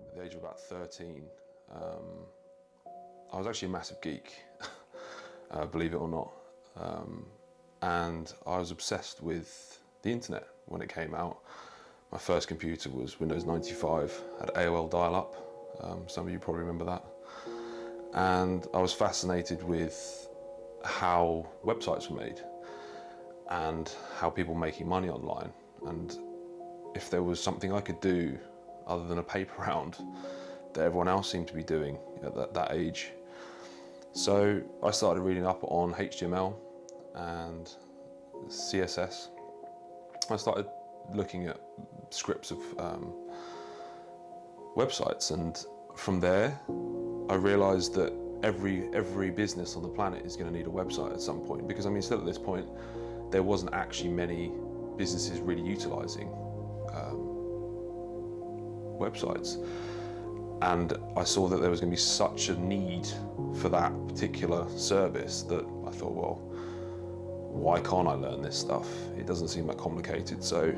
At the age of about 13, I was actually a massive geek, believe it or not. And I was obsessed with the internet when it came out. My first computer was Windows 95, had AOL dial-up. Some of you probably remember that. And I was fascinated with how websites were made and how people were making money online. And if there was something I could do other than a paper round that everyone else seemed to be doing at that age. So I started reading up on HTML and CSS. I started looking at scripts of websites, and from there I realized that every business on the planet is going to need a website at some point, because I mean, still at this point there wasn't actually many businesses really utilizing websites, and I saw that there was going to be such a need for that particular service that I thought, well, why can't I learn this stuff? It doesn't seem that complicated. So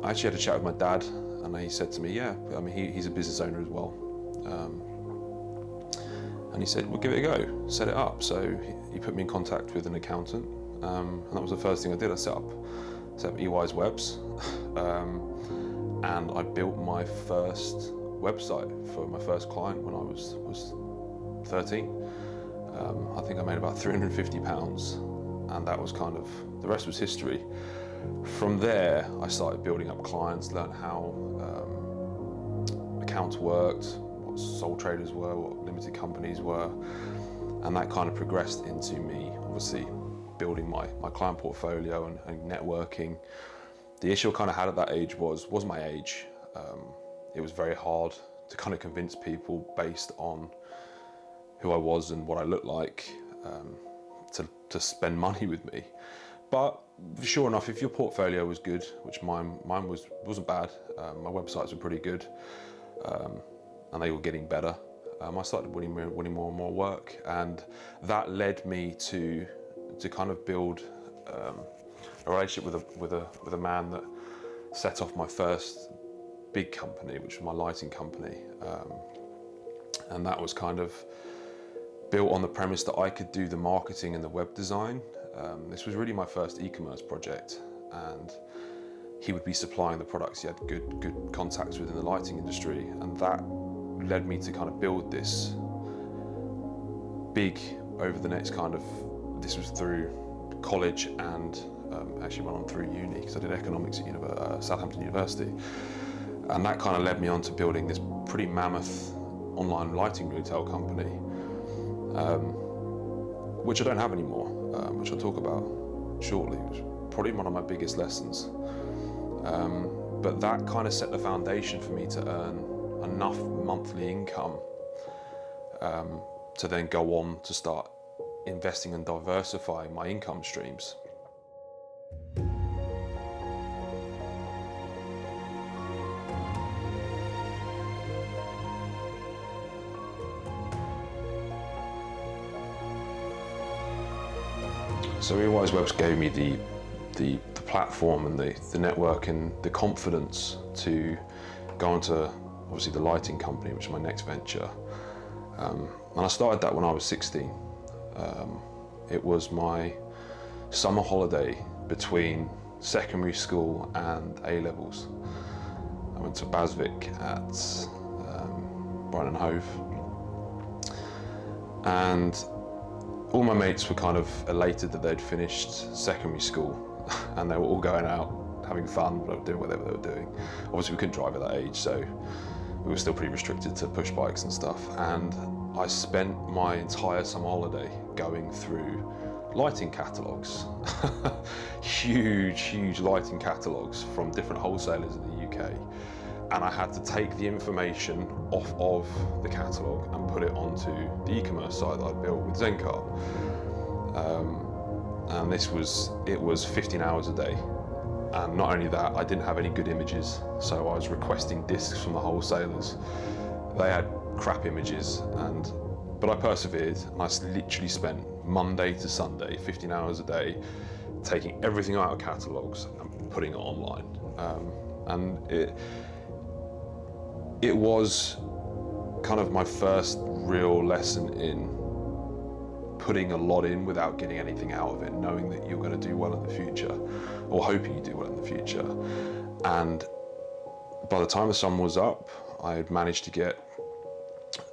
I actually had a chat with my dad, and he said to me, yeah, I mean, he's a business owner as well. And he said, well, give it a go, set it up. So he put me in contact with an accountant, and that was the first thing I did. I set up EY's Webs, and I built my first website for my first client when I was 13. I think I made about £350, and that was kind of, the rest was history. From there, I started building up clients, learned how accounts worked, what sole traders were, what limited companies were, and that kind of progressed into me, obviously, building my client portfolio and networking. The issue I kind of had at that age was my age. It was very hard to kind of convince people based on who I was and what I looked like to spend money with me. But sure enough, if your portfolio was good, which mine wasn't bad, my websites were pretty good, and they were getting better, I started winning more and more work, and that led me to kind of build a relationship with a man that set off my first big company, which was my lighting company, and that was kind of built on the premise that I could do the marketing and the web design. This was really my first e-commerce project, and he would be supplying the products. He had good contacts within the lighting industry, and that led me to kind of build this big over the next kind of, this was through college and actually went on through uni, because I did economics at Southampton University, and that kind of led me on to building this pretty mammoth online lighting retail company, which I don't have anymore, which I'll talk about shortly. It was probably one of my biggest lessons. But that kind of set the foundation for me to earn enough monthly income to then go on to start investing and diversifying my income streams. So EY's Webs gave me the platform and the network and the confidence to go into, obviously, the lighting company, which is my next venture. And I started that when I was 16. It was my summer holiday between secondary school and A-levels. I went to Basvik at Brighton and Hove, and all my mates were kind of elated that they'd finished secondary school and they were all going out having fun, doing whatever they were doing. Obviously we couldn't drive at that age, so we were still pretty restricted to push bikes and stuff. And I spent my entire summer holiday going through lighting catalogues, huge lighting catalogues from different wholesalers in the UK. And I had to take the information off of the catalogue and put it onto the e-commerce site that I'd built with Zencar. And and it was 15 hours a day. And not only that, I didn't have any good images, so I was requesting discs from the wholesalers. They had crap images, but I persevered, and I literally spent Monday to Sunday, 15 hours a day, taking everything out of catalogues and putting it online. And it was kind of my first real lesson in putting a lot in without getting anything out of it, knowing that you're going to do well in the future, or hoping you do well in the future. And by the time the sun was up, I had managed to get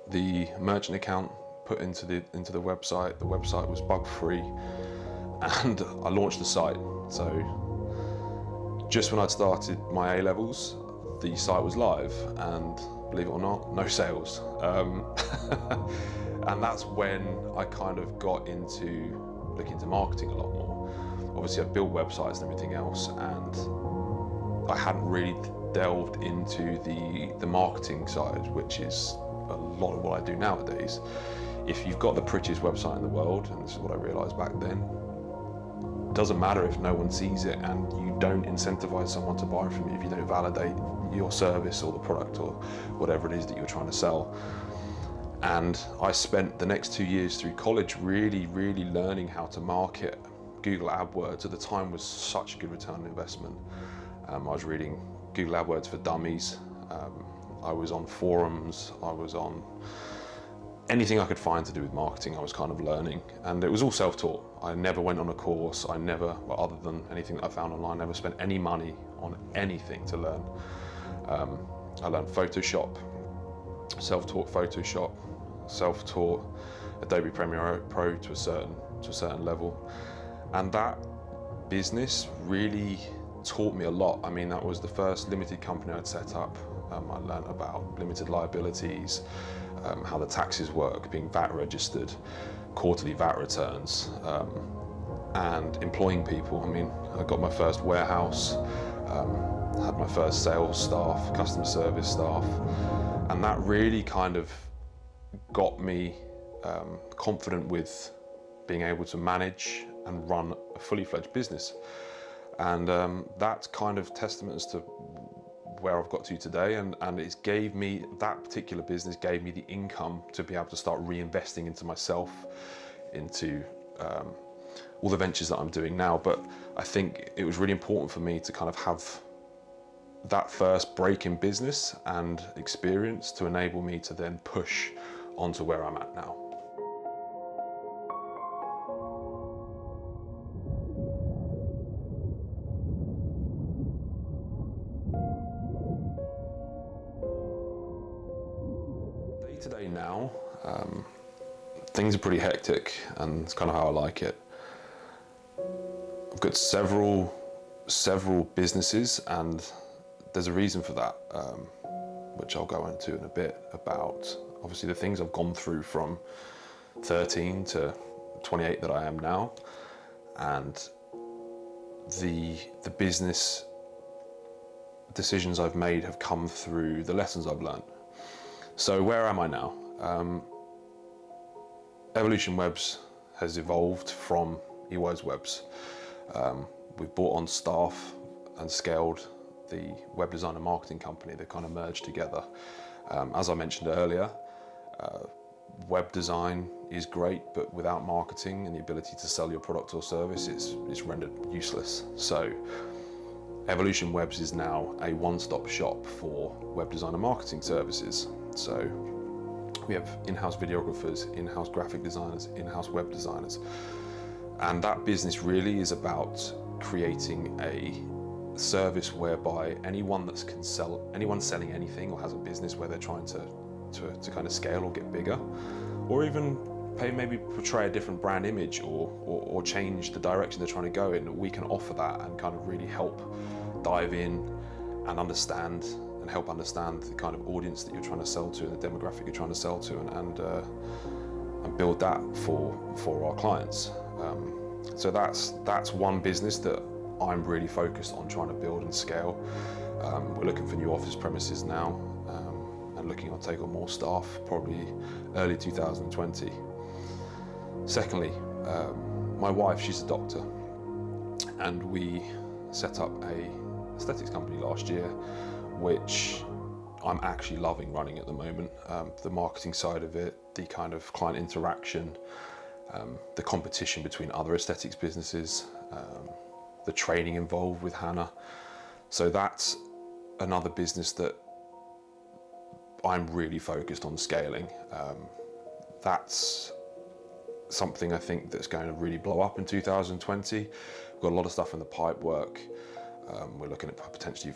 the merchant account put into the website. The website was bug-free, and I launched the site. So just when I'd started my A-levels, the site was live, and believe it or not, no sales. And that's when I kind of got into looking into marketing a lot more. Obviously, I built websites and everything else, and I hadn't really delved into the marketing side, which is a lot of what I do nowadays. If you've got the prettiest website in the world, and this is what I realized back then, it doesn't matter if no one sees it and you don't incentivize someone to buy from you, if you don't validate your service or the product or whatever it is that you're trying to sell. And I spent the next 2 years through college really learning how to market. Google AdWords at the time was such a good return on investment. I was reading Google AdWords for Dummies. I was on forums. I was on anything I could find to do with marketing. I was kind of learning, and it was all self-taught. I never went on a course. I never, well, other than anything that I found online, never spent any money on anything to learn. I learned Photoshop, self-taught Photoshop, self-taught Adobe Premiere Pro to a certain level, and that business really taught me a lot. I mean, that was the first limited company I'd set up. I learned about limited liabilities, how the taxes work, being VAT registered, quarterly VAT returns, and employing people. I mean, I got my first warehouse, had my first sales staff, customer service staff, and that really kind of got me confident with being able to manage and run a fully fledged business. And that's kind of testament as to where I've got to today, and it gave me, that particular business gave me the income to be able to start reinvesting into myself, into all the ventures that I'm doing now. But I think it was really important for me to kind of have that first break in business and experience to enable me to then push onto where I'm at now. Day to day now, things are pretty hectic, and it's kind of how I like it. I've got several businesses, and there's a reason for that, which I'll go into in a bit, about obviously the things I've gone through from 13 to 28 that I am now, and the business decisions I've made have come through the lessons I've learned. So where am I now? Evolution Webs has evolved from eWise Webs. We've brought on staff and scaled the web design and marketing company. They kind of merged together. As I mentioned earlier, web design is great, but without marketing and the ability to sell your product or service, it's rendered useless. So Evolution Webs is now a one-stop shop for web design and marketing services. So we have in-house videographers, in-house graphic designers, in-house web designers. And that business really is about creating a service whereby anyone selling anything or has a business where they're trying to kind of scale or get bigger, or even maybe portray a different brand image or change the direction they're trying to go in, we can offer that and kind of really help dive in and understand and help understand the kind of audience that you're trying to sell to and the demographic you're trying to sell to, and build that for our clients. So that's one business that I'm really focused on trying to build and scale. We're looking for new office premises now, and looking to take on more staff, probably early 2020. Secondly, my wife, she's a doctor. and we set up a aesthetics company last year, which I'm actually loving running at the moment. The marketing side of it, the kind of client interaction, the competition between other aesthetics businesses, the training involved with Hannah. So that's another business that I'm really focused on scaling. That's something I think that's going to really blow up in 2020. We've got a lot of stuff in the pipe work. We're looking at potentially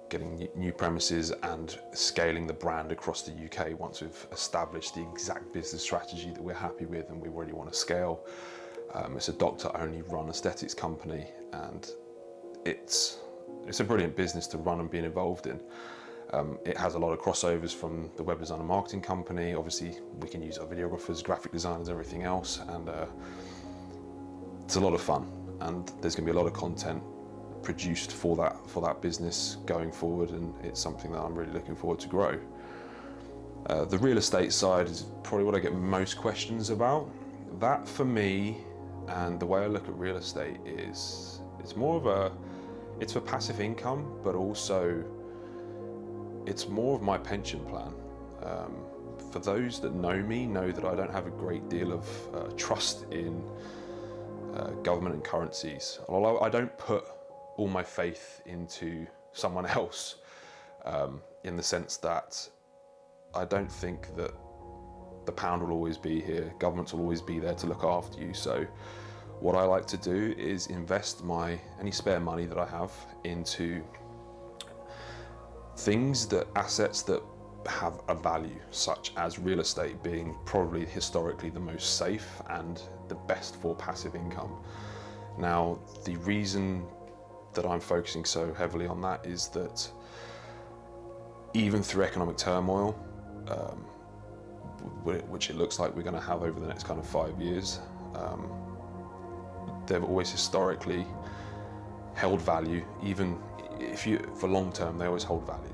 getting new premises and scaling the brand across the UK once we've established the exact business strategy that we're happy with and we really want to scale. It's a doctor-only run aesthetics company, and it's a brilliant business to run and be involved in. It has a lot of crossovers from the web design and marketing company. Obviously, we can use our videographers, graphic designers, everything else, and it's a lot of fun. And there's going to be a lot of content produced for that business going forward, and it's something that I'm really looking forward to grow. The real estate side is probably what I get most questions about. That for me, and the way I look at real estate is it's for passive income, but also it's more of my pension plan. For those that know me, know that I don't have a great deal of trust in government and currencies. Although I don't put all my faith into someone else, in the sense that I don't think that the pound will always be here, governments will always be there to look after you. So what I like to do is invest any spare money that I have into assets that have a value, such as real estate being probably historically the most safe and the best for passive income. Now, the reason that I'm focusing so heavily on that is that even through economic turmoil, which it looks like we're going to have over the next kind of 5 years, they've always historically held value. Even for long term, they always hold value.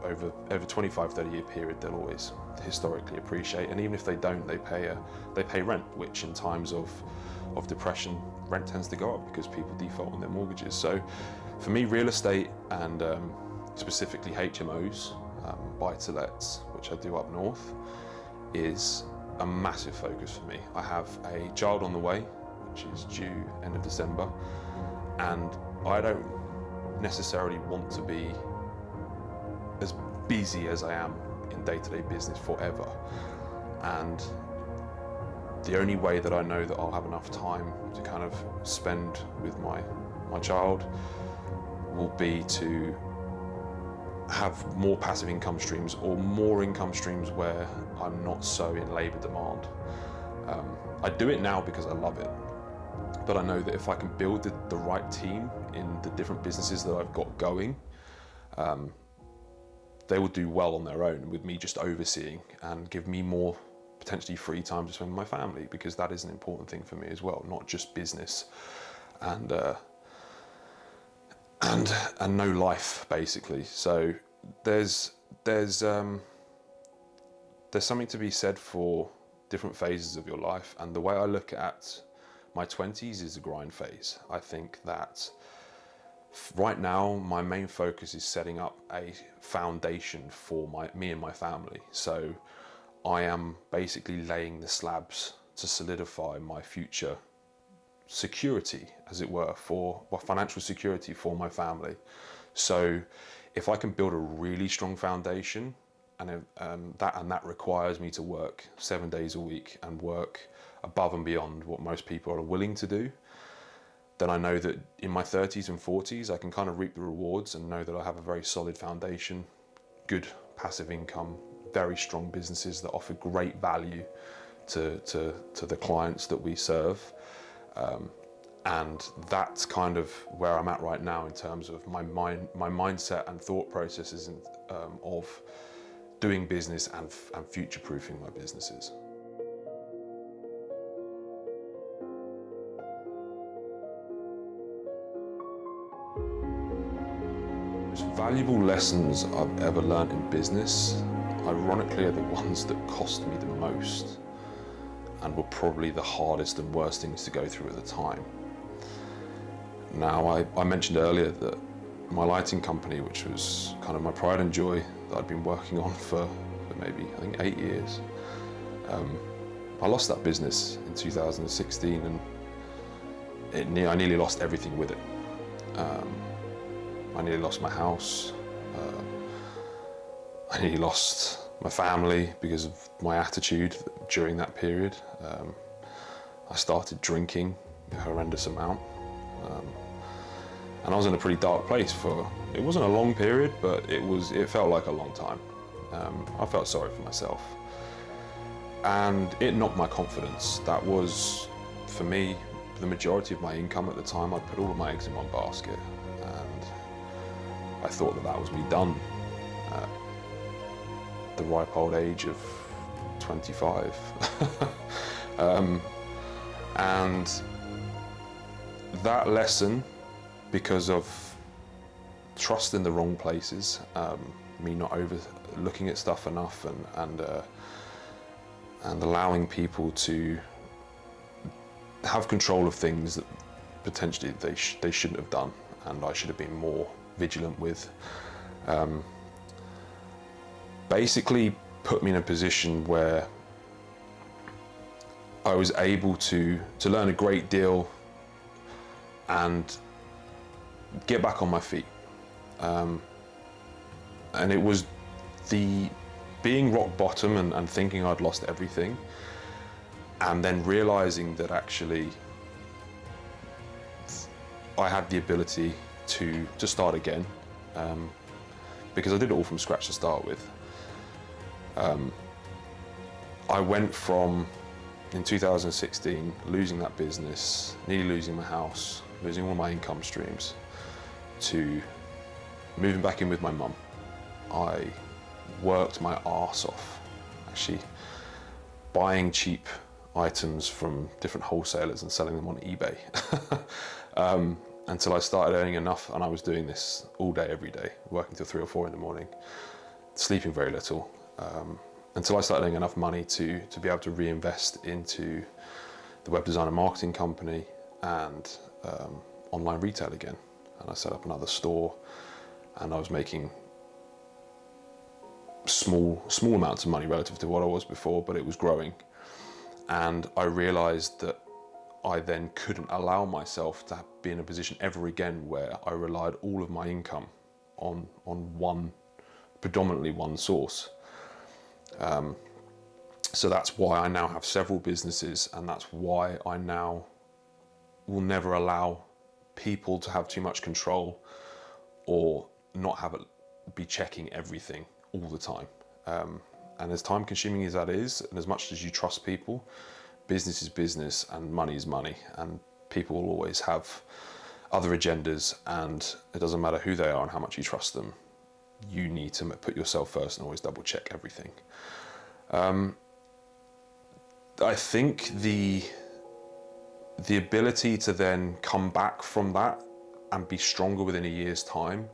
Over 25-30 year period, they'll always historically appreciate, and even if they don't, they pay rent, which in times of depression, rent tends to go up because people default on their mortgages. So for me, real estate and specifically HMOs, buy-to-lets, which I do up north, is a massive focus for me. I have a child on the way, which is due end of December, and I don't necessarily want to be as busy as I am in day-to-day business forever. And the only way that I know that I'll have enough time to kind of spend with my child will be to have more passive income streams, or more income streams where I'm not so in labour demand. I do it now because I love it, but I know that if I can build the right team in the different businesses that I've got going, they will do well on their own with me just overseeing, and give me more potentially free time to spend with my family, because that is an important thing for me as well, not just business and no life, basically. So there's something to be said for different phases of your life, and the way I look at my 20s is a grind phase. I think that right now my main focus is setting up a foundation for me and my family. So I am basically laying the slabs to solidify my future security, as it were, financial security for my family. So if I can build a really strong foundation, and that requires me to work 7 days a week and work above and beyond what most people are willing to do, then I know that in my 30s and 40s I can kind of reap the rewards and know that I have a very solid foundation, good passive income, very strong businesses that offer great value to the clients that we serve. And that's kind of where I'm at right now in terms of my mindset and thought processes of doing business and future-proofing my businesses. Most valuable lessons I've ever learned in business, ironically, are the ones that cost me the most and were probably the hardest and worst things to go through at the time. Now, I mentioned earlier that my lighting company, which was kind of my pride and joy that I'd been working on for maybe, I think, 8 years, I lost that business in 2016, and I nearly lost everything with it. I nearly lost my house. I nearly lost my family because of my attitude during that period. I started drinking a horrendous amount. And I was in a pretty dark place it wasn't a long period, but it felt like a long time. I felt sorry for myself. And it knocked my confidence. That was, for me, the majority of my income at the time. I'd put all of my eggs in one basket, and I thought that was me done at the ripe old age of 25. And that lesson, because of trust in the wrong places, me not looking at stuff enough, and allowing people to have control of things that potentially they shouldn't have done, and I should have been more vigilant with, basically put me in a position where I was able to learn a great deal and get back on my feet. And it was the being rock bottom and thinking I'd lost everything, and then realizing that actually I had the ability to start again, because I did it all from scratch to start with. I went from, in 2016, losing that business, nearly losing my house, losing all my income streams, to moving back in with my mum. I worked my arse off, actually buying cheap items from different wholesalers and selling them on eBay, until I started earning enough, and I was doing this all day, every day, working till 3 or 4 in the morning, sleeping very little, until I started earning enough money to be able to reinvest into the web design and marketing company and online retail again. And I set up another store, and I was making small amounts of money relative to what I was before, but it was growing. And I realized that I then couldn't allow myself to be in a position ever again where I relied all of my income on predominantly one source. So that's why I now have several businesses, and that's why I now will never allow people to have too much control or not have it be checking everything all the time. And as time consuming as that is, and as much as you trust people, business is business and money is money, and people will always have other agendas, and it doesn't matter who they are and how much you trust them. You need to put yourself first and always double check everything. I think the ability to then come back from that and be stronger within a year's time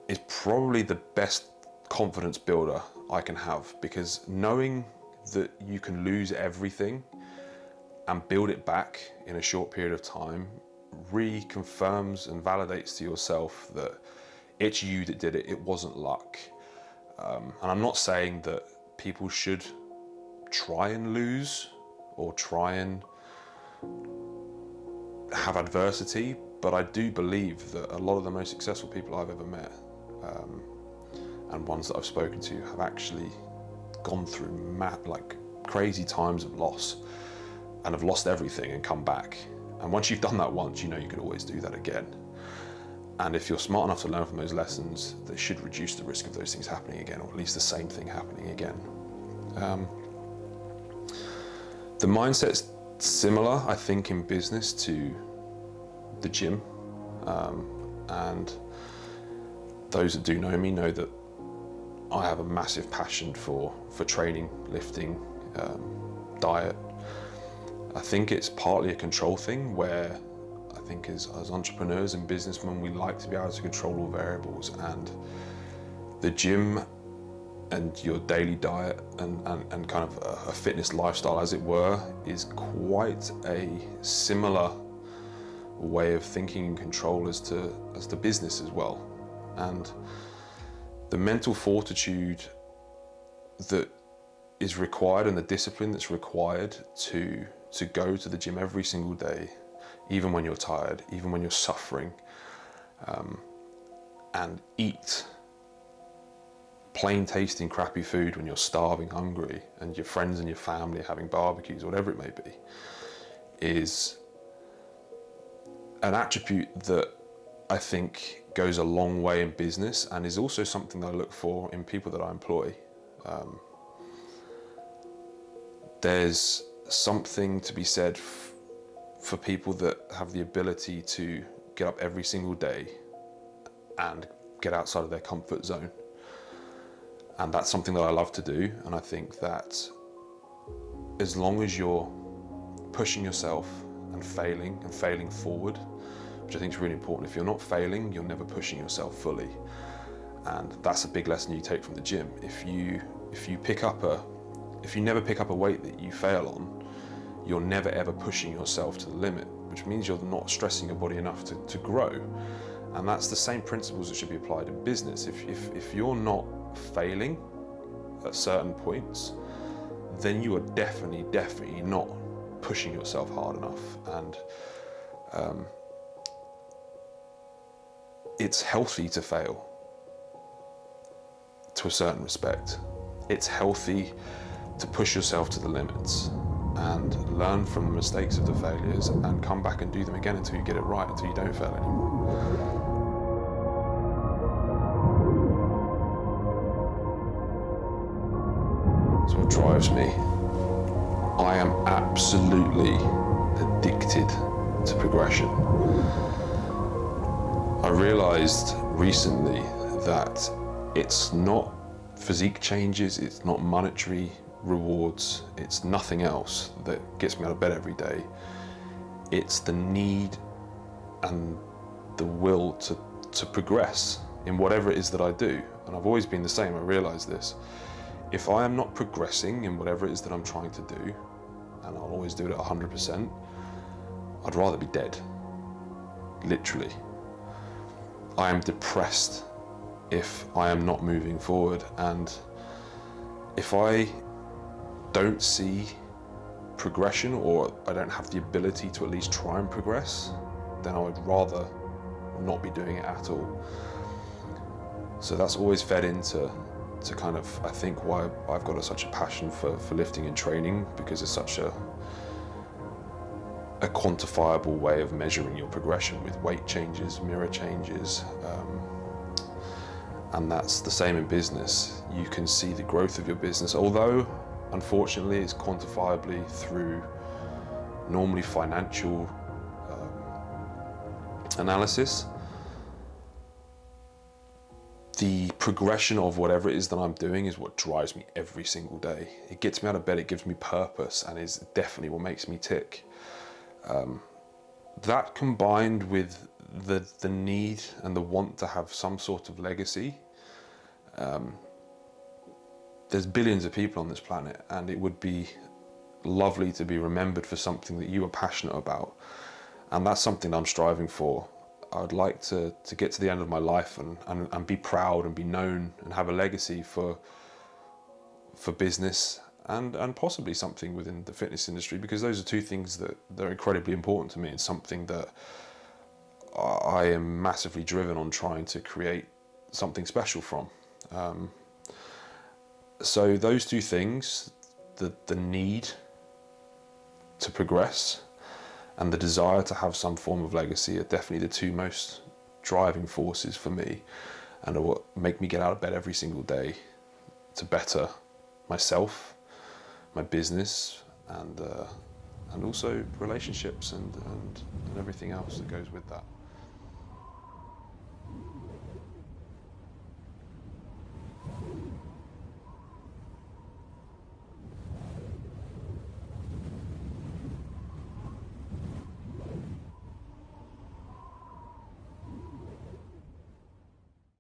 is probably the best confidence builder I can have, because knowing that you can lose everything and build it back in a short period of time reconfirms and validates to yourself that it's you that did it, it wasn't luck. And I'm not saying that people should try and lose or try and have adversity, but I do believe that a lot of the most successful people I've ever met, and ones that I've spoken to, have actually gone through crazy times of loss and have lost everything and come back. And once you've done that once, you know you can always do that again. And if you're smart enough to learn from those lessons, they should reduce the risk of those things happening again, or at least the same thing happening again. The mindset's similar, I think, in business to the gym. And those that do know me know that I have a massive passion for training, lifting, diet. I think it's partly a control thing, where I think as entrepreneurs and businessmen, we like to be able to control all variables, and the gym and your daily diet and kind of a fitness lifestyle, as it were, is quite a similar way of thinking and control as to business as well. And the mental fortitude that is required and the discipline that's required to go to the gym every single day, even when you're tired, even when you're suffering, and eat plain tasting crappy food when you're starving, hungry, and your friends and your family are having barbecues, whatever it may be, is an attribute that I think goes a long way in business, and is also something that I look for in people that I employ. There's something to be said for people that have the ability to get up every single day and get outside of their comfort zone. And that's something that I love to do, and I think that as long as you're pushing yourself and failing forward, which I think is really important. If you're not failing, you're never pushing yourself fully. And that's a big lesson you take from the gym. If you never pick up a weight that you fail on, you're never ever pushing yourself to the limit, which means you're not stressing your body enough to grow. And that's the same principles that should be applied in business. If you're not failing at certain points, then you are definitely not pushing yourself hard enough. And it's healthy to fail to a certain respect. It's healthy to push yourself to the limits and learn from the mistakes of the failures and come back and do them again until you get it right, until you don't fail anymore. So what drives me? I am absolutely addicted to progression. I realized recently that it's not physique changes, it's not monetary rewards, it's nothing else that gets me out of bed every day. It's the need and the will to progress in whatever it is that I do. And I've always been the same, I realize this. If I am not progressing in whatever it is that I'm trying to do, and I'll always do it at 100%, I'd rather be dead, literally. I am depressed if I am not moving forward, and if I don't see progression, or I don't have the ability to at least try and progress, then I would rather not be doing it at all. So that's always fed into kind of, I think, why I've got such a passion for lifting and training, because it's such a quantifiable way of measuring your progression with weight changes, mirror changes, and that's the same in business. You can see the growth of your business, although unfortunately it's quantifiably through normally financial analysis. The progression of whatever it is that I'm doing is what drives me every single day. It gets me out of bed, it gives me purpose, and is definitely what makes me tick. That combined with the need and the want to have some sort of legacy. There's billions of people on this planet, and it would be lovely to be remembered for something that you are passionate about. And that's something I'm striving for. I'd like to get to the end of my life and be proud and be known and have a legacy for business and possibly something within the fitness industry, because those are two things that are incredibly important to me, and something that I am massively driven on trying to create something special from. So those two things, the need to progress and the desire to have some form of legacy, are definitely the two most driving forces for me, and are what make me get out of bed every single day to better myself, my business, and also relationships and everything else that goes with that.